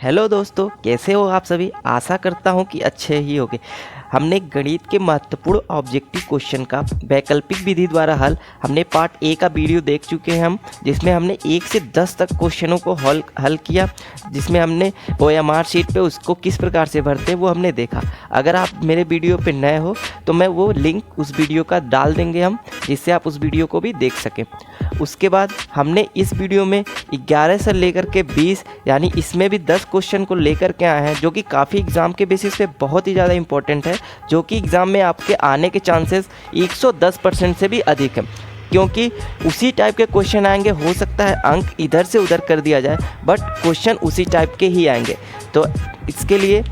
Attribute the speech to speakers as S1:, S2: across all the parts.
S1: Hello दोस्तों, कैसे हो आप सभी। आशा करता हूँ कि अच्छे ही होंगे। हमने गणित के महत्वपूर्ण ऑब्जेक्टिव क्वेश्चन का वैकल्पिक विधि द्वारा हल हमने पार्ट ए का वीडियो देख चुके हैं जिसमें हमने 1 से 10 तक क्वेश्चनों को हल किया, जिसमें हमने OMR शीट पे उसको किस प्रकार से भरते हैं वो हमने देखा। अगर आप मेरे वीडियो पे नए हो तो मैं वो लिंक उस वीडियो का डाल देंगे हम, जिससे आप उस वीडियो को भी देख सकें। उसके बाद हमने इस वीडियो में 11 से लेकर के 20 यानी इसमें भी 10 क्वेश्चन को लेकर के आए हैं, जो कि काफ़ी एग्ज़ाम के बेसिस पे बहुत ही ज़्यादा इंपॉर्टेंट है, जो कि एग्ज़ाम में आपके आने के चांसेस 110% से भी अधिक है, क्योंकि उसी टाइप के क्वेश्चन आएंगे। हो सकता है अंक इधर से उधर कर दिया जाए, बट क्वेश्चन उसी टाइप के ही आएंगे। तो इसके लिए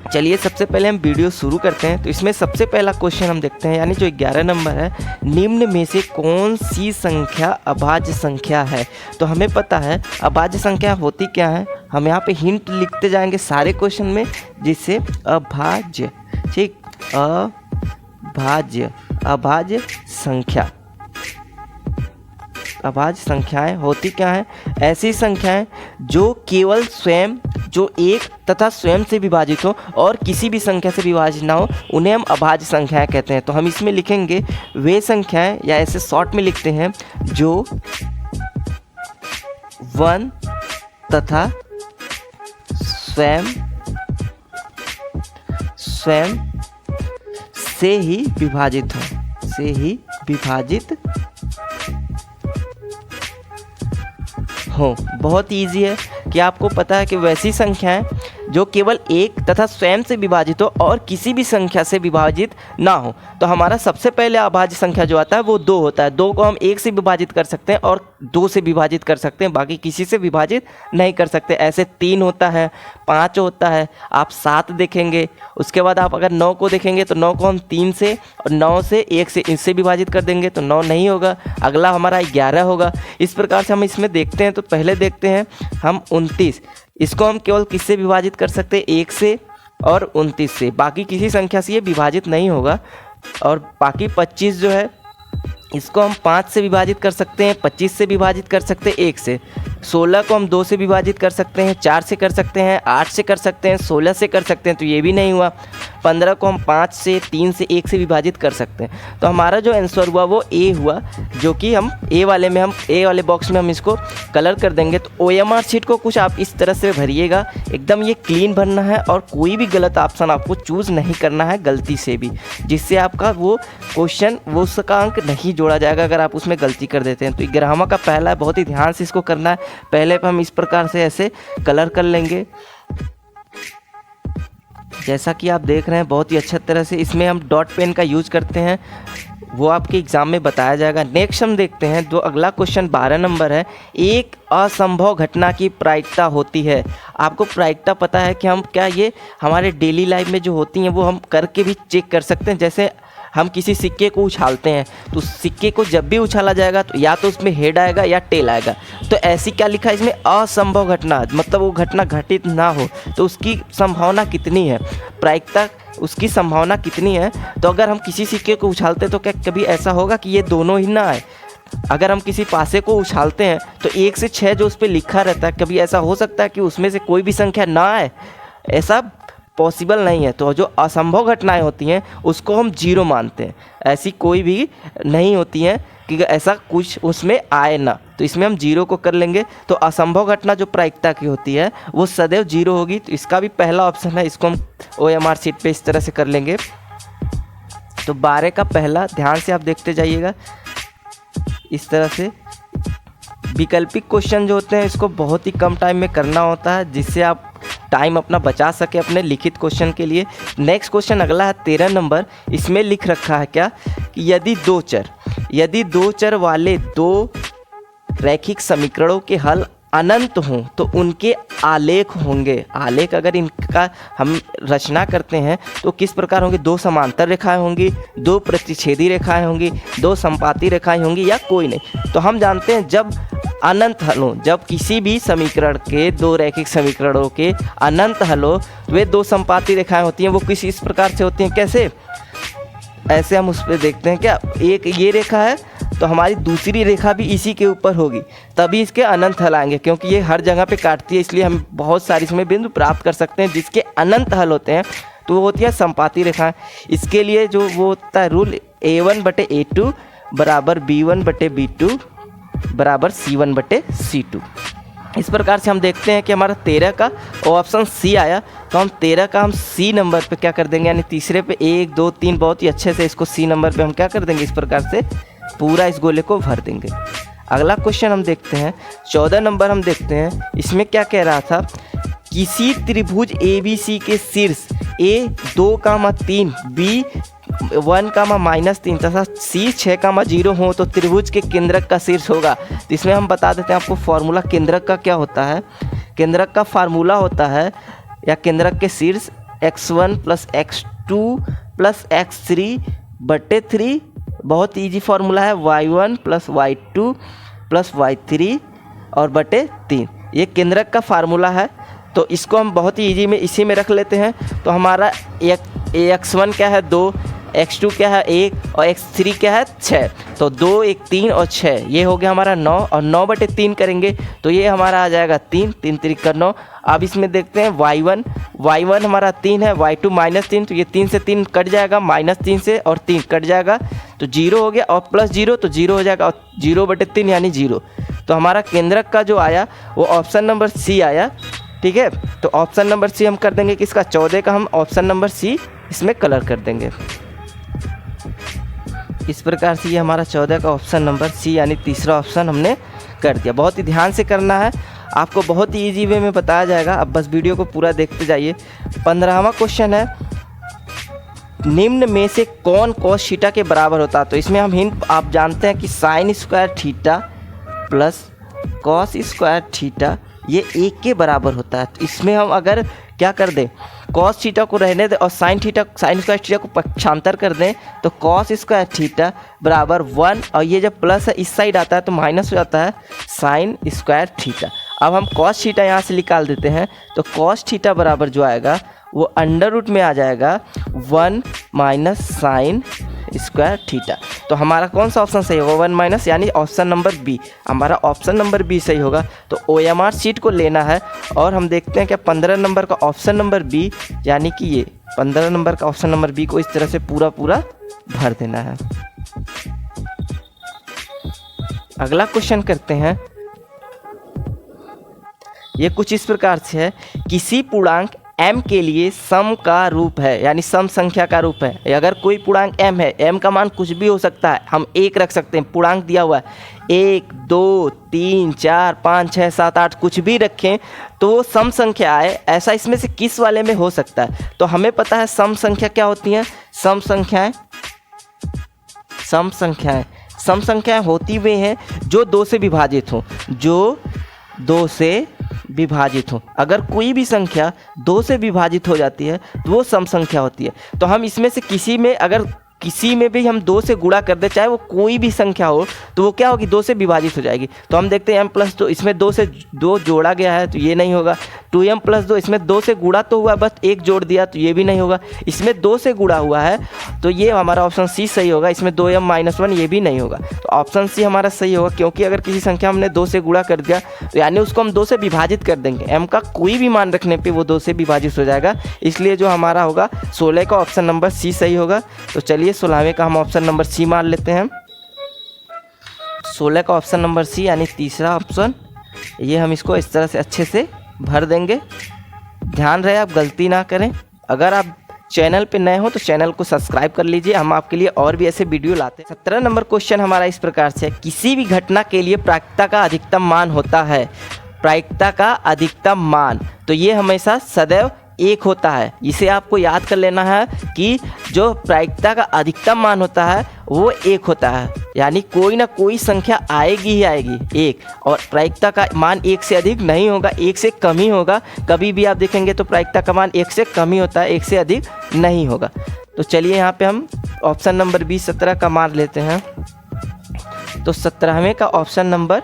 S1: चलिए सबसे पहले हम वीडियो शुरू करते हैं। तो इसमें सबसे पहला क्वेश्चन हम देखते हैं, यानी जो 11 नंबर है, निम्न में से कौन सी संख्या अभाज्य संख्या है। तो हमें पता है अभाज्य संख्या होती क्या है। हम यहाँ पे हिंट लिखते जाएंगे सारे क्वेश्चन में, जिससे अभाज्य, ठीक, अभाज्य संख्या, अभाज्य संख्याएं होती क्या हैं। ऐसी संख्याएं जो केवल स्वयं, जो एक तथा स्वयं से विभाजित हो और किसी भी संख्या से विभाजित ना हो, उन्हें हम अभाज्य संख्याएं कहते हैं। तो हम इसमें लिखेंगे वे संख्याएं, या ऐसे शॉर्ट में लिखते हैं, जो 1 तथा स्वयं से ही विभाजित हो। बहुत ईजी है कि आपको पता है कि वैसी संख्याएं जो केवल एक तथा स्वयं से विभाजित हो और किसी भी संख्या से विभाजित ना हो। तो हमारा सबसे पहले अभाज्य संख्या जो आता है वो 2 होता है। 2 को हम 1 से विभाजित कर सकते हैं और 2 से विभाजित कर सकते हैं, बाकी किसी से विभाजित नहीं कर सकते। ऐसे 3 होता है, 5 होता है, आप 7 देखेंगे। उसके बाद आप अगर 9 को देखेंगे तो 9 को हम 3 से और 9 से 1 से इससे विभाजित कर देंगे तो 9 नहीं होगा। अगला हमारा 11 होगा। इस प्रकार से हम इसमें देखते हैं। तो पहले देखते हैं हम 29, इसको हम केवल किससे विभाजित कर सकते हैं, 1 से और 29 से, बाकी किसी संख्या से ये विभाजित नहीं होगा। और बाकी 25 जो है, इसको हम 5 से विभाजित कर सकते हैं, 25 से विभाजित कर सकते हैं, 1 से। 16 को हम 2 से विभाजित कर सकते हैं, 4 से कर सकते हैं, 8 से कर सकते हैं, 16 से कर सकते हैं, तो ये भी नहीं हुआ। 15 को हम 5 से, 3 से, 1 से विभाजित कर सकते हैं। तो हमारा जो आंसर हुआ वो ए हुआ, जो कि हम ए वाले बॉक्स में हम इसको कलर कर देंगे। तो OMR शीट को कुछ आप इस तरह से भरिएगा, एकदम ये क्लीन भरना है और कोई भी गलत ऑप्शन आपको चूज़ नहीं करना है गलती से भी, जिससे आपका वो क्वेश्चन, वो उसका अंक नहीं जोड़ा जाएगा अगर आप उसमें गलती कर देते हैं। तो 11वां का पहला है, बहुत ही ध्यान से इसको करना है। पहले हम इस प्रकार से ऐसे कलर कर लेंगे, जैसा कि आप देख रहे हैं बहुत ही अच्छा तरह से। इसमें हम डॉट पेन का यूज करते हैं, वो आपके एग्जाम में बताया जाएगा। नेक्स्ट हम देखते हैं, जो अगला क्वेश्चन 12 नंबर है, एक असंभव घटना की प्रायिकता होती है। आपको प्रायिकता पता है कि हम क्या, ये हमारे डेली लाइफ में जो होती हैं वो हम करके भी चेक कर सकते हैं। जैसे हम किसी सिक्के को उछालते हैं, तो सिक्के को जब भी उछाला जाएगा तो या तो उसमें हेड आएगा या टेल आएगा। तो ऐसी क्या लिखा है इसमें, असंभव घटना, मतलब वो घटना घटित ना हो, तो उसकी संभावना कितनी है, प्रायिकता उसकी संभावना कितनी है। तो अगर हम किसी सिक्के को उछालते हैं तो क्या कभी ऐसा होगा कि ये दोनों ही ना आए। अगर हम किसी पासे को उछालते हैं तो 1 से 6 जो उस पर लिखा रहता है, कभी ऐसा हो सकता है कि उसमें से कोई भी संख्या ना आए? ऐसा पॉसिबल नहीं है। तो जो असंभव घटनाएं होती हैं उसको हम 0 मानते हैं। ऐसी कोई भी नहीं होती हैं कि ऐसा कुछ उसमें आए ना, तो इसमें हम 0 को कर लेंगे। तो असंभव घटना जो प्रायिकता की होती है वो सदैव 0 होगी। तो इसका भी पहला ऑप्शन है, इसको हम OMR शीट पे इस तरह से कर लेंगे। तो 12 का पहला, ध्यान से आप देखते जाइएगा इस तरह से। वैकल्पिक क्वेश्चन जो होते हैं इसको बहुत ही कम टाइम में करना होता है, जिससे आप टाइम अपना बचा सके अपने लिखित क्वेश्चन के लिए। नेक्स्ट क्वेश्चन अगला है 13 नंबर। इसमें लिख रखा है क्या कि यदि दो चर वाले 2 रैखिक समीकरणों के हल अनंत हों तो उनके आलेख होंगे। आलेख अगर इनका हम रचना करते हैं तो किस प्रकार होंगे, 2 समांतर रेखाएं होंगी, 2 प्रतिच्छेदी रेखाएं होंगी, 2 संपाती रेखाएं होंगी, या कोई नहीं। तो हम जानते हैं जब अनंत हल हो, जब किसी भी समीकरण के 2 रैखिक समीकरणों के अनंत हल हो, वे 2 संपाती रेखाएं होती हैं। वो किस इस प्रकार से होती हैं, कैसे, ऐसे हम उस पर देखते हैं। क्या एक ये रेखा है तो हमारी दूसरी रेखा भी इसी के ऊपर होगी, तभी इसके अनंत हल आएंगे, क्योंकि ये हर जगह पे काटती है, इसलिए हम बहुत सारी इसमें बिंदु प्राप्त कर सकते हैं जिसके अनंत हल होते हैं, तो वो होती है संपाती रेखाएं। इसके लिए जो वो होता है रूल, A1/A2 बराबर B1/B2 बराबर C1/C2। इस प्रकार से हम देखते हैं कि हमारा 13 का ऑप्शन सी आया, तो हम 13 का हम सी नंबर पे क्या कर देंगे, यानी तीसरे पे 1 2 3 बहुत ही अच्छे से इसको सी नंबर पे हम क्या कर देंगे, इस प्रकार से पूरा इस गोले को भर देंगे। अगला क्वेश्चन हम देखते हैं 14 नंबर। हम देखते हैं इसमें क्या कह रहा था, किसी त्रिभुज ABC के शीर्ष A 2,3 B 1,-3 तथा C 6,0 हो तो त्रिभुज के केंद्रक का शीर्ष होगा। तो इसमें हम बता देते हैं आपको फॉर्मूला केंद्रक का क्या होता है। केंद्रक का फार्मूला होता है, या केंद्रक के शीर्ष x1 + x2 + x3 बटे 3, बहुत इजी फार्मूला है, y1 + y2 + y3 और बटे 3, ये केंद्रक का फार्मूला है। तो इसको हम बहुत ही इजी में इसी में रख लेते हैं। तो हमारा x1 क्या है 2, x2 क्या है 1 और x3 क्या है 6, तो 2 1 3 और 6, ये हो गया हमारा 9, और 9/3 करेंगे तो ये हमारा आ जाएगा 3 3 3 का 9। अब इसमें देखते हैं y1 हमारा 3 है, y2 -3, तो ये 3 से 3 कट जाएगा, -3 से और 3 कट जाएगा तो 0 हो गया, और +0 तो 0 हो जाएगा, और 0/3 यानी 0। तो हमारा केंद्रक का जो आया वो ऑप्शन नंबर सी आया। ठीक है, तो ऑप्शन नंबर सी हम कर देंगे किसका, 14 का हम ऑप्शन नंबर सी इसमें कलर कर देंगे। इस प्रकार से ये हमारा 14 का ऑप्शन नंबर सी यानी तीसरा ऑप्शन हमने कर दिया। बहुत ही ध्यान से करना है, आपको बहुत ही इजी वे में बताया जाएगा, अब बस वीडियो को पूरा देखते जाइए। 15वां क्वेश्चन है, निम्न में से कौन cos थीटा के बराबर होता है। तो इसमें हम हिंट आप जानते हैं कि sin² theta plus cos² theta ये 1 के बराबर होता है। तो इसमें हम अगर क्या कर दें, cos थीटा को रहने दें और sin² थीटा को पक्षांतर कर दें, तो cos² थीटा बराबर 1, और ये जब प्लस है इस साइड आता है तो माइनस हो जाता है sin² थीटा। अब हम cos थीटा यहाँ से निकाल देते हैं, तो cos थीटा बराबर जो आएगा वो अंडर रूट में आ जाएगा 1 - sin² थीटा। तो हमारा कौन सा ऑप्शन सही होगा, 1 माइनस, यानी ऑप्शन नंबर बी, हमारा ऑप्शन नंबर बी सही होगा। तो OMR शीट को लेना है, और हम देखते हैं कि 15 नंबर का ऑप्शन नंबर बी, यानी कि ये 15 नंबर का ऑप्शन नंबर बी को इस तरह से पूरा भर देना है। अगला क्वेश्चन करते हैं, ये कुछ इस प्रकार से है, किसी पूर्णांक m के लिए सम का रूप है, यानी सम संख्या का रूप है। अगर कोई पूर्णांक m है, m का मान कुछ भी हो सकता है, हम 1 रख सकते हैं, पूर्णांक दिया हुआ है 1 2 3 4 5 6 7 8 कुछ भी रखें तो वो सम संख्या आए, ऐसा इसमें से किस वाले में हो सकता है। तो हमें पता है सम संख्या क्या होती हैं, सम संख्याएं होती वे हैं जो 2 से विभाजित हों, जो 2 से विभाजित हो। अगर कोई भी संख्या 2 से विभाजित हो जाती है तो वो सम संख्या होती है। तो हम इसमें से किसी में, अगर किसी में भी हम 2 से गुणा कर दे, चाहे वो कोई भी संख्या हो, तो वो क्या होगी, 2 से विभाजित हो जाएगी। तो हम देखते हैं m+2, इसमें 2 से 2 जोड़ा गया है तो ये नहीं होगा। 2m+2, इसमें 2 से गुणा तो हुआ, बस 1 जोड़ दिया तो ये भी नहीं होगा। इसमें 2 से गुणा हुआ है तो ये हमारा ऑप्शन सी सही होगा। इसमें 2m-1 ये भी नहीं होगा, तो ऑप्शन सी हमारा सही होगा, क्योंकि अगर किसी संख्या हमने 2 से गुणा कर दिया तो यानी उसको हम 2 से विभाजित कर देंगे, m का कोई भी मान रखने पर वो 2 से विभाजित हो जाएगा। इसलिए जो हमारा होगा 16 का ऑप्शन नंबर सी सही होगा। तो चलिए 16वें का हम ऑप्शन नंबर सी मान लेते हैं। 16 का ऑप्शन नंबर सी यानी तीसरा ऑप्शन, ये हम इसको इस तरह से अच्छे से भर देंगे। ध्यान रहे आप गलती ना करें। अगर आप चैनल पे नए हो तो चैनल को सब्सक्राइब कर लीजिए, हम आपके लिए और भी ऐसे वीडियो लाते हैं। 17 नंबर क्वेश्चन हमारा इस प्रकार से है, किसी भी घटना के लिए प्रायिकता का अधिकतम मान होता है। प्रायिकता का अधिकतम मान, तो ये हमेशा सदैव 1 होता है। इसे आपको याद कर लेना है कि जो प्रायिकता का अधिकतम मान होता है वो 1 होता है, यानी कोई ना कोई संख्या आएगी ही आएगी 1, और प्रायिकता का मान 1 से अधिक नहीं होगा, 1 से कम ही होगा। कभी भी आप देखेंगे तो प्रायिकता का मान 1 से कम ही होता है, 1 से अधिक नहीं होगा। तो चलिए यहाँ पे हम ऑप्शन नंबर बी 17 का मान लेते हैं। तो 17वें का ऑप्शन नंबर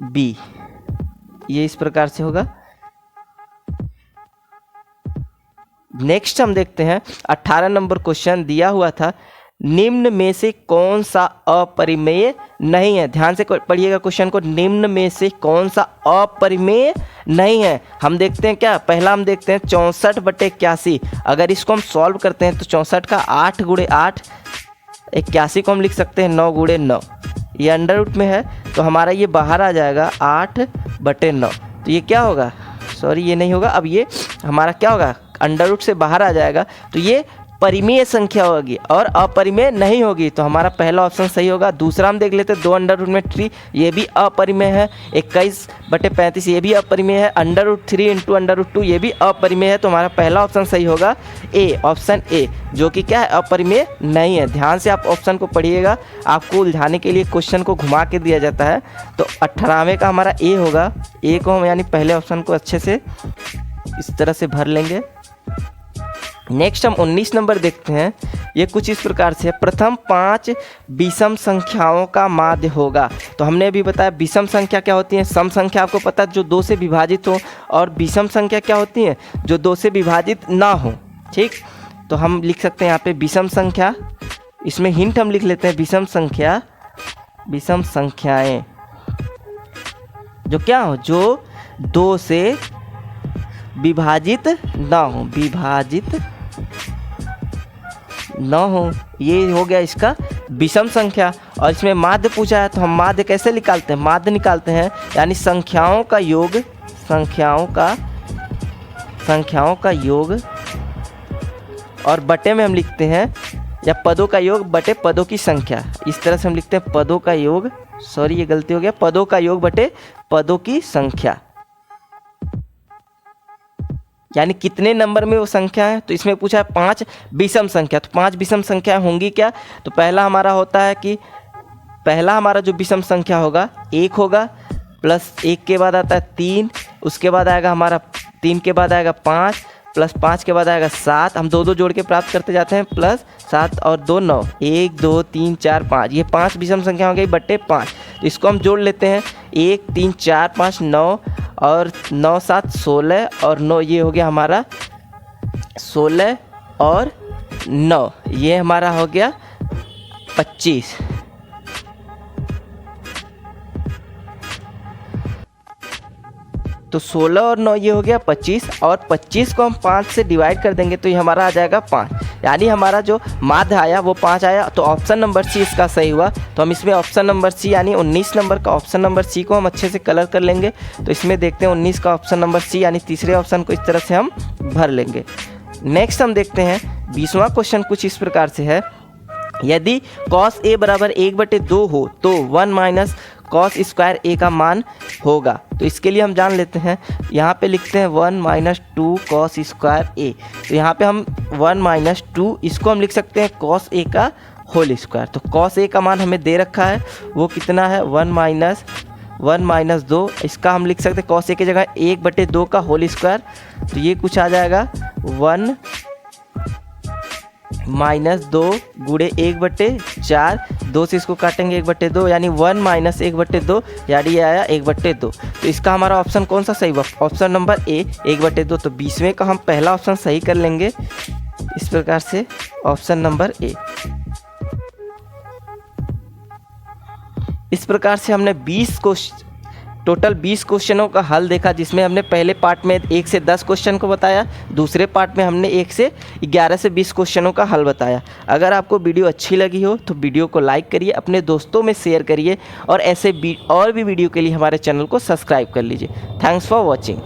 S1: बी ये इस प्रकार से होगा। नेक्स्ट हम देखते हैं 18 नंबर क्वेश्चन दिया हुआ था, निम्न में से कौन सा अपरिमेय नहीं है। ध्यान से पढ़िएगा क्वेश्चन को, निम्न में से कौन सा अपरिमेय नहीं है। हम देखते हैं क्या, पहला हम देखते हैं 64/81। अगर इसको हम सॉल्व करते हैं तो 64 का 8 × 8, 81 को हम लिख सकते हैं 9 × 9। ये अंडर रूट में है तो हमारा ये बाहर आ जाएगा 8/9। तो ये क्या होगा, सॉरी ये नहीं होगा, अब ये हमारा क्या होगा, अंडर रूट से बाहर आ जाएगा तो ये परिमेय संख्या होगी और अपरिमेय नहीं होगी। तो हमारा पहला ऑप्शन सही होगा। दूसरा हम देख लेते हैं 2 अंडर रूट में 3, ये भी अपरिमेय है। 21/35 ये भी अपरिमेय है। अंडर रूट 3 × अंडर रूट 2 ये भी अपरिमेय है। तो हमारा पहला ऑप्शन सही होगा ए, ऑप्शन ए, जो कि क्या है, अपरिमेय नहीं है। ध्यान से आप ऑप्शन को पढ़िएगा, आपको उलझाने के लिए क्वेश्चन को घुमा के दिया जाता है। तो 18वें का हमारा ए होगा। ए को हम यानी पहले ऑप्शन को अच्छे से इस तरह से भर लेंगे। नेक्स्ट हम 19 नंबर देखते हैं। ये कुछ इस प्रकार से है, प्रथम 5 विषम संख्याओं का माध्य होगा। तो हमने अभी बताया विषम संख्या क्या होती है। सम संख्या आपको पता है जो 2 से विभाजित हो, और विषम संख्या क्या होती है, जो 2 से विभाजित ना हो। ठीक, तो हम लिख सकते हैं यहाँ पे विषम संख्या, इसमें हिंट हम लिख लेते हैं विषम संख्या, विषम संख्याएं जो क्या हो, जो 2 से विभाजित ना हो, विभाजित ना हो, ये हो गया इसका विषम संख्या। और इसमें माध्य पूछा है तो हम माध्य कैसे निकालते हैं, माध्य निकालते हैं यानी संख्याओं का योग, संख्याओं का योग और बटे में हम लिखते हैं, या पदों का योग बटे पदों की संख्या, इस तरह से हम लिखते हैं पदों का योग, सॉरी ये गलती हो गया, पदों का योग बटे पदों की संख्या, यानी कितने नंबर में वो संख्या है। तो इसमें पूछा है 5 विषम संख्या, तो 5 विषम संख्या होंगी क्या। तो पहला हमारा होता है कि पहला हमारा जो विषम संख्या होगा 1 होगा, प्लस 1 के बाद आता है 3, उसके बाद आएगा हमारा 3 के बाद आएगा 5, प्लस 5 के बाद आएगा 7, हम 2 जोड़ के प्राप्त करते जाते हैं, प्लस 7 और 2 9, 1 2 3 4 5, ये 5 विषम संख्या हो गई बटे 5। तो इसको हम जोड़ लेते हैं, 1 3 4 5 9 और 9 7 16 और 9, ये हो गया हमारा 16 और 9, ये हमारा हो गया 25। तो 16 और 9 ये हो गया 25, और 25 को हम 5 से डिवाइड कर देंगे तो ये हमारा आ जाएगा 5, यानी हमारा जो माध्य आया वो 5 आया। तो ऑप्शन नंबर सी इसका सही हुआ। तो हम इसमें ऑप्शन नंबर सी यानी 19 नंबर का ऑप्शन नंबर सी को हम अच्छे से कलर कर लेंगे। तो इसमें देखते हैं 19 का ऑप्शन नंबर सी यानी तीसरे ऑप्शन को इस तरह से हम भर लेंगे। नेक्स्ट हम देखते हैं 20वां क्वेश्चन कुछ इस प्रकार से है, यदि cos a बराबर 1/2 हो तो 1 - cos स्क्वायर a का मान होगा। तो इसके लिए हम जान लेते हैं, यहाँ पे लिखते हैं 1 - 2 cos स्क्वायर a। तो यहाँ पे हम 1 - 2 इसको हम लिख सकते हैं cos a का होल स्क्वायर। तो cos a का मान हमें दे रखा है, वो कितना है 1 - 2, इसका हम लिख सकते हैं cos a की जगह 1/2 का होल स्क्वायर। तो ये कुछ आ जाएगा 1 - 2 गुणे 1/4, 2 से इसको काटेंगे 1/2 यानी 1 - 1/2 यानी ये आया 1/2। तो इसका हमारा ऑप्शन कौन सा सही हुआ, ऑप्शन नंबर ए 1/2। तो 20वें का हम पहला ऑप्शन सही कर लेंगे इस प्रकार से, ऑप्शन नंबर ए। इस प्रकार से हमने टोटल 20 क्वेश्चनों का हल देखा, जिसमें हमने पहले पार्ट में 1 से 10 क्वेश्चन को बताया, दूसरे पार्ट में हमने 1 से 11 से 20 क्वेश्चनों का हल बताया। अगर आपको वीडियो अच्छी लगी हो तो वीडियो को लाइक करिए, अपने दोस्तों में शेयर करिए, और ऐसे और भी वीडियो के लिए हमारे चैनल को सब्सक्राइब कर लीजिए। Thanks for watching.